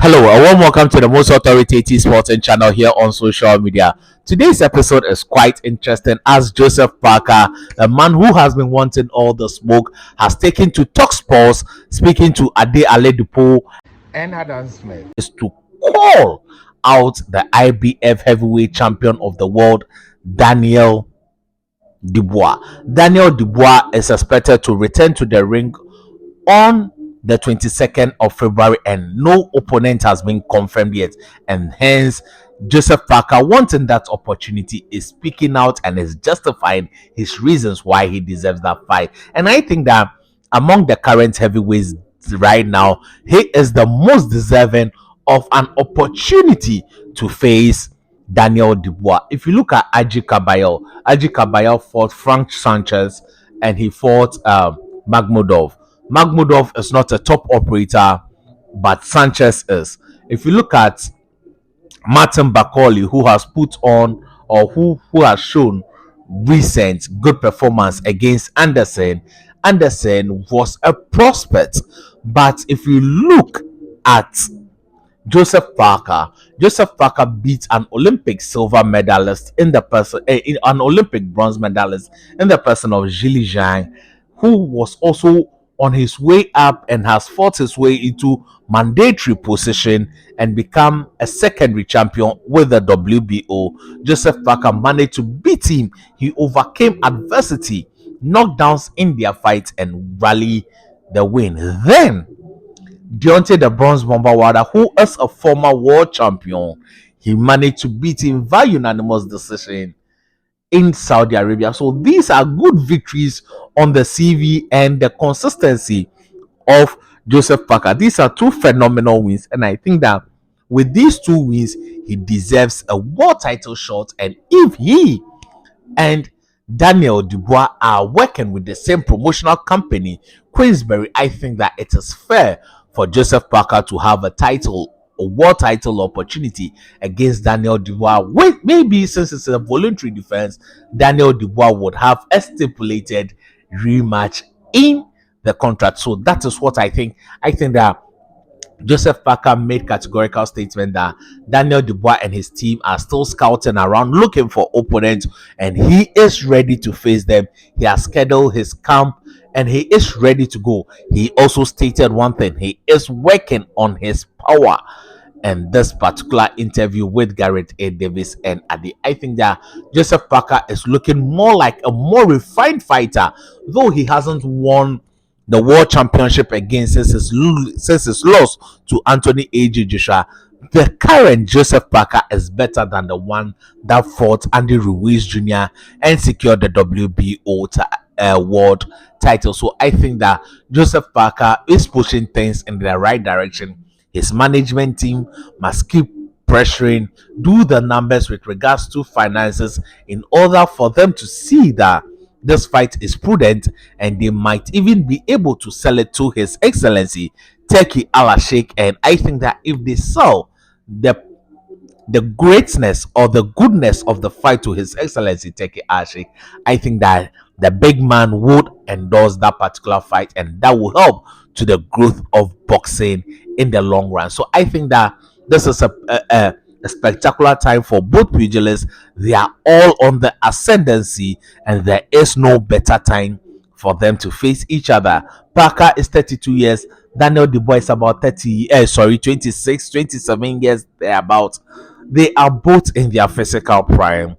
Hello, a warm welcome to the most authoritative sporting channel here on social media. Today's episode is quite interesting as Joseph Parker, a man who has been wanting all the smoke, has taken to Talk Sports, speaking to Ade Ale Dubois and Adam Smith, is to call out the IBF heavyweight champion of the world, Daniel Dubois. Daniel Dubois is expected to return to the ring on the 22nd of February, and no opponent has been confirmed yet, and hence Joseph Parker, wanting that opportunity, is speaking out and is justifying his reasons why he deserves that fight. And I think that among the current heavyweights right now, he is the most deserving of an opportunity to face Daniel Dubois. If you look at Aji Kabayel fought Frank Sanchez and he fought Magmudov. Magmudov is not a top operator, but Sanchez is. If you look at Martin Bakoli, who has put on or who has shown recent good performance against Anderson, Anderson was a prospect. But if you look at Joseph Parker beat an Olympic silver medalist in the person, an Olympic bronze medalist in the person of Zhili Zhang, who was also on his way up and has fought his way into mandatory position and become a secondary champion with the WBO. Joseph Parker managed to beat him. He overcame adversity, knockdowns in their fight, and rally the win. Then Deontay the Bronze Bomber Wilder, who is a former world champion, he managed to beat him via unanimous decision in Saudi Arabia. So these are good victories on the CV and the consistency of Joseph Parker. These are two phenomenal wins, and I think that with these two wins, he deserves a world title shot. And if he and Daniel Dubois are working with the same promotional company, Queensberry, I think that it is fair for Joseph Parker to have a world title opportunity against Daniel Dubois. Wait, maybe since it's a voluntary defense, Daniel Dubois would have a stipulated rematch in the contract. So that is what I think. I think that Joseph Parker made categorical statement that Daniel Dubois and his team are still scouting around looking for opponents, and he is ready to face them. He has scheduled his camp and he is ready to go. He also stated one thing: he is working on his power. And this particular interview with Garrett A. Davis and Adi, I think that Joseph Parker is looking more like a more refined fighter, though he hasn't won the world championship against since his loss to Anthony A.J. Joshua. The current Joseph Parker is better than the one that fought Andy Ruiz Jr. and secured the WBO world title. So I think that Joseph Parker is pushing things in the right direction. His management team must keep pressuring, do the numbers with regards to finances in order for them to see that this fight is prudent, and they might even be able to sell it to His Excellency Turki Al Sheikh. And I think that if they sell the greatness or the goodness of the fight to His Excellency Turki Al Sheikh, I think that the big man would endorse that particular fight, and that will help to the growth of boxing in the long run. So I think that this is a spectacular time for both pugilists. They are all on the ascendancy, and there is no better time for them to face each other. Parker is 32 years. Daniel Dubois is about 26, 27 years thereabout. They are both in their physical prime,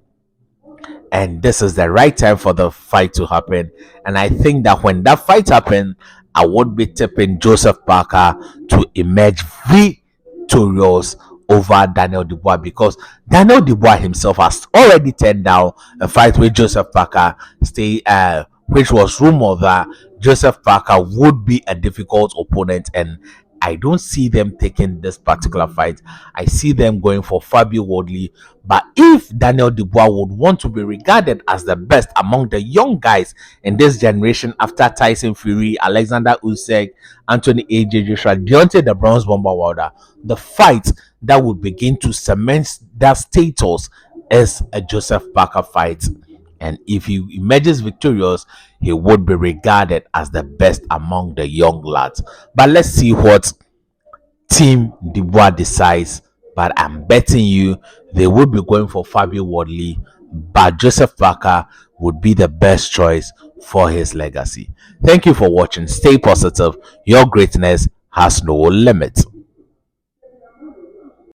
and this is the right time for the fight to happen. And I think that when that fight happens, I would be tipping Joseph Parker to emerge victorious over Daniel Dubois, because Daniel Dubois himself has already turned down a fight with Joseph Parker, which was rumored that Joseph Parker would be a difficult opponent, and I don't see them taking this particular fight. I see them going for Fabio Wardley. But if Daniel Dubois would want to be regarded as the best among the young guys in this generation after Tyson Fury, Alexander Usyk, Anthony A.J. Joshua, Deontay the Bronze Bomber Wilder, the fight that would begin to cement that status is a Joseph Parker fight. And if he emerges victorious, he would be regarded as the best among the young lads. But let's see what Team Dubois decides, but I'm betting you they would be going for Fabio Wardley, but Joseph Parker would be the best choice for his legacy. Thank you for watching. Stay positive. Your greatness has no limit.